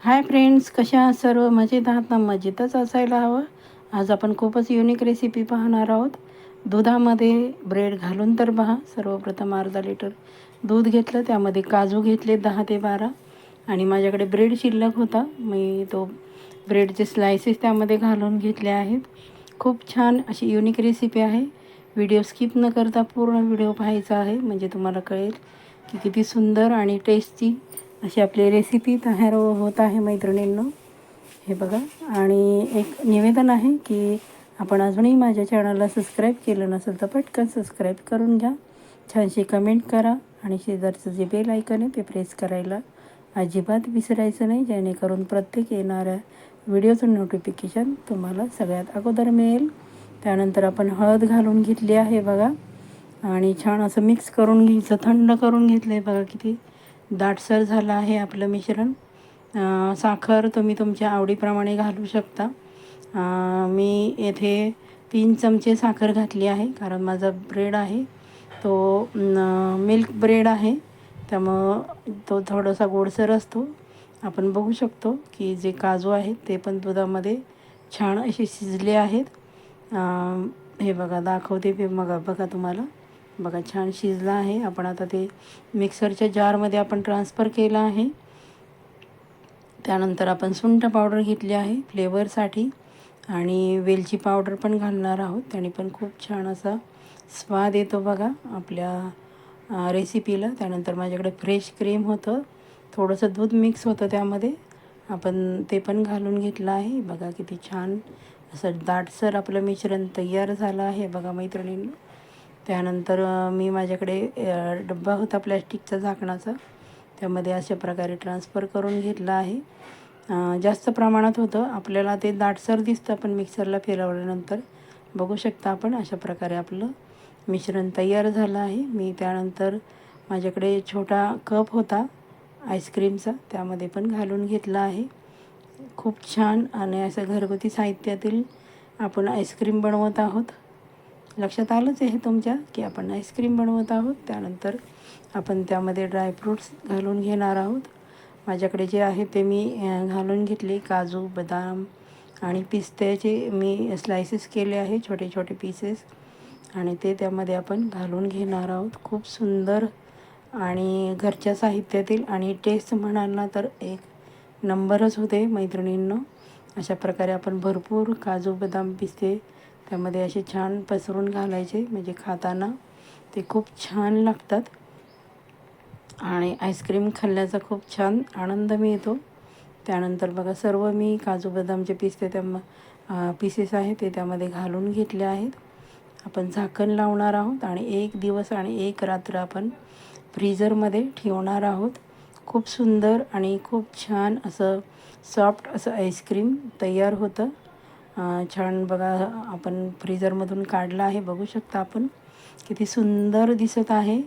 Hi friends, कशा आहात सर्व? मजेत आहात ना? मजेतच असायला हवं. आज आपण खूपच युनिक रेसिपी पाहणार आहोत. दुधामध्ये ब्रेड घालून तर पहा. सर्वप्रथम अर्धा लिटर दूध घेतलं, त्यामध्ये काजू घेतले 10 ते 12 आणि माझ्याकडे ब्रेड शिल्लक होता. मी तो ब्रेडचे स्लायसेस त्यामध्ये घालून घेतले आहेत. खूप छान अशी युनिक रेसिपी आहे. व्हिडिओ स्किप न करता पूर्ण व्हिडिओ पाहायचा आहे, म्हणजे तुम्हाला कळेल की किती सुंदर आणि टेस्टी अशी आपली रेसिपी तयार होत आहे मैत्रिणींनो. हे बघा, आणि एक निवेदन आहे की आपण अजूनही माझ्या चॅनलला सबस्क्राईब केलं नसेल तर पटकन सबस्क्राईब करून घ्या. छानशी कमेंट करा आणि शेजारचं जे बेल आयकन आहे ते प्रेस करायला अजिबात विसरायचं नाही, जेणेकरून प्रत्येक येणाऱ्या व्हिडिओचं नोटिफिकेशन तुम्हाला सगळ्यात अगोदर मिळेल. त्यानंतर आपण हळद घालून घेतली आहे बघा, आणि छान असं मिक्स करून घ्यायचं, थंड करून घेतलं आहे बघा. किती दाटसर झालं आहे आपलं मिश्रण. साखर तुम्ही तुमच्या आवडीप्रमाणे घालू शकता. मी येथे 3 चमचे साखर घातली आहे, कारण माझा ब्रेड आहे तो मिल्क ब्रेड आहे, त्यामुळं तो थोडासा गोडसर असतो. आपण बघू शकतो की जे काजू आहेत ते पण दुधामध्ये छान असे शिजले आहेत. हे बघा, दाखवते ते मग बघा तुम्हाला. बघा, छान शिजलं आहे. आपण आता ते मिक्सरच्या जारमध्ये आपण ट्रान्सफर केलं आहे. त्यानंतर आपण सुंठ पावडर घेतली आहे फ्लेवरसाठी, आणि वेलची पावडर पण घालणार आहोत. त्याने पण खूप छान असा स्वाद येतो बघा आपल्या रेसिपीला. त्यानंतर माझ्याकडे फ्रेश क्रीम होतं, थोडंसं दूध मिक्स होतं त्यामध्ये, आपण ते पण घालून घेतलं आहे. बघा किती छान असं दाटसर आपलं मिश्रण तयार झालं आहे बघा मैत्रिणींनो. त्यानंतर मी माझ्याकडे डब्बा होता प्लॅस्टिकचा झाकणाचा, त्यामध्ये अशा प्रकारे ट्रान्सफर करून घेतला आहे. जास्त प्रमाणात होतं, आपल्याला ते दाटसर दिसतं पण मिक्सरला फिरवल्यानंतर बघू शकता आपण. अशा प्रकारे आपलं मिश्रण तयार झालं आहे. मी त्यानंतर माझ्याकडे छोटा कप होता आईस्क्रीमचा, त्यामध्ये पण घालून घेतला आहे. खूप छान आणि असं घरगुती साहित्यातील आपण आईस्क्रीम बनवत आहोत. लक्षात आलंच आहे तुमच्या की आपण आईस्क्रीम बनवत आहोत. त्यानंतर आपण त्यामध्ये ड्रायफ्रूट्स घालून घेणार आहोत. माझ्याकडे जे आहे ते मी घालून घेतले. काजू, बदाम आणि पिस्त्याचे मी स्लायसेस केले आहे, छोटे छोटे पीसेस, आणि ते त्यामध्ये आपण घालून घेणार आहोत. खूप सुंदर आणि घरच्या साहित्यातील, आणि टेस्ट म्हणाल ना तर एक नंबरच होते मैत्रिणींनो. अशा प्रकारे आपण भरपूर काजू, बदाम, पिस्ते त्यामध्ये असे छान पसरून घालायचे, म्हणजे खाताना ते खूप छान लागतात आणि आईस्क्रीम खाल्ल्याचा खूप छान आनंद मिळतो. त्यानंतर बघा, सर्व मी काजू बदामचे पिस्ते पीसेस आहे ते त्यामध्ये घालून घेतले आहेत. आपण झाकण लावणार आहोत आणि 1 दिवस आणि 1 रात्र आपण फ्रीझरमध्ये ठेवणार आहोत. खूप सुंदर आणि खूप छान असं सॉफ्ट असं आईस्क्रीम तयार होतं. छान बघा, आपण फ्रीझरमधून काढलं आहे, बघू शकता आपण किती सुंदर दिसत आहे.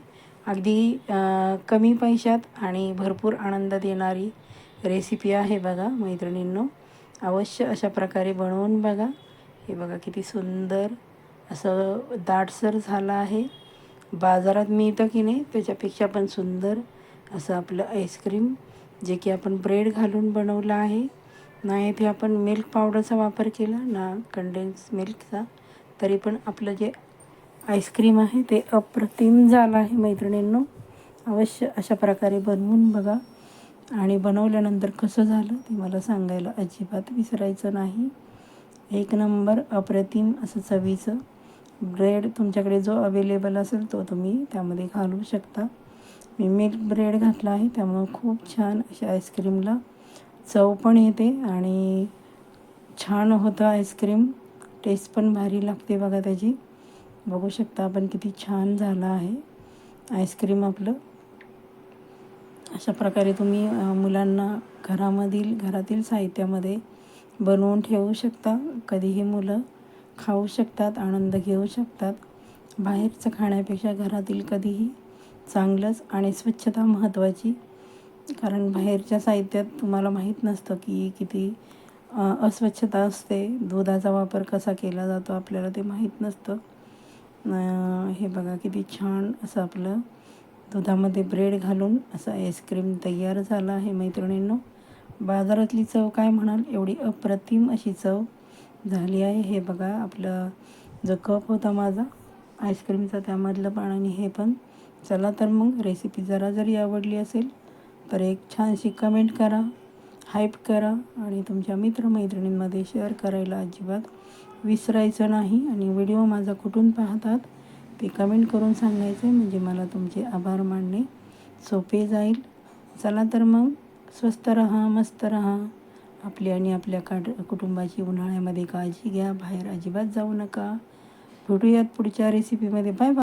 अगदी कमी पैशात आणि भरपूर आनंद देणारी रेसिपी आहे बघा मैत्रिणींनो. अवश्य अशा प्रकारे बनवून बघा. हे बघा किती सुंदर असं दाटसर झालं आहे. बाजारात मिळतं की नाही त्याच्यापेक्षा पण सुंदर असं आपलं आईस्क्रीम, जे की आपण ब्रेड घालून बनवलं आहे. ना इथे आपण मिल्क पावडरचा वापर केला ना कंडेन्स मिल्कचा, तरी पण आपलं जे आईस्क्रीम आहे ते अप्रतिम झालं आहे मैत्रिणींनो. अवश्य अशा प्रकारे बनवून बघा, आणि बनवल्यानंतर कसं झालं ते मला सांगायला अजिबात विसरायचं नाही. एक नंबर अप्रतिम असं चवीचं ब्रेड तुमच्याकडे जो अवेलेबल असेल तो तुम्ही त्यामध्ये घालू शकता. मी मिल्क ब्रेड घातला आहे, त्यामुळं खूप छान अशा आईस्क्रीमला चव पण येते आणि छान होतं आईस्क्रीम. टेस्ट पण भारी लागते बघा त्याची. बघू शकता आपण किती छान झालं आहे आईस्क्रीम आपलं. अशा प्रकारे तुम्ही मुलांना घरातील साहित्यामध्ये बनवून ठेवू शकता. कधीही मुलं खाऊ शकतात, आनंद घेऊ शकतात. बाहेरचं खाण्यापेक्षा घरातील कधीही चांगलंच, आणि स्वच्छता महत्त्वाची, कारण बाहेरच्या साहित्यात तुम्हाला माहीत नसतं की किती अस्वच्छता असते. दुधाचा वापर कसा केला जातो आपल्याला ते माहीत नसतं. हे बघा किती छान असं आपलं दुधामध्ये ब्रेड घालून असं आईस्क्रीम तयार झालं आहे मैत्रिणींनो. बाजारातली चव काय म्हणाल, एवढी अप्रतिम अशी चव झाली आहे. हे बघा, आपला जो कप होता माझा आईस्क्रीमचा त्यामधलं पाणी हे पण. चला तर मग रेसिपी जरा जरी आवडली असेल तर एक छानशी कमेंट करा, हाईप करा आणि तुमच्या मित्रमैत्रिणींमध्ये शेअर करायला अजिबात विसरायचं नाही. आणि व्हिडिओ माझा कुठून पाहतात ते कमेंट करून सांगायचं, म्हणजे मला तुमचे आभार मानणे सोपे जाईल. चला तर मग स्वस्त रहा, मस्त रहा. आपली आणि आपल्या कुटुंबाची उन्हाळ्यामध्ये काळजी घ्या. बाहेर अजिबात जाऊ नका. भेटूयात पुढच्या रेसिपीमध्ये. Bye bye.